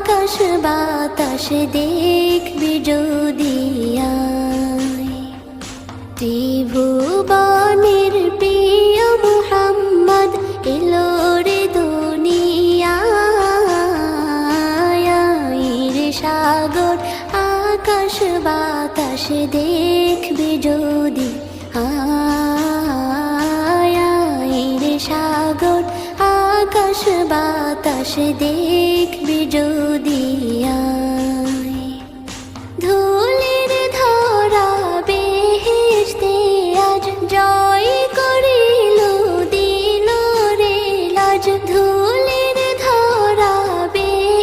আকাশ বাতাস দেখবি যদি আয়। ত্রিভুবনের প্রিয় মুহাম্মদ এলো রে দুনিয়ায়। রে সাগর আকাশ বাতাস দেখবি যদি আয়। রে সাগর আকাশ বাতাস দেখবি যদি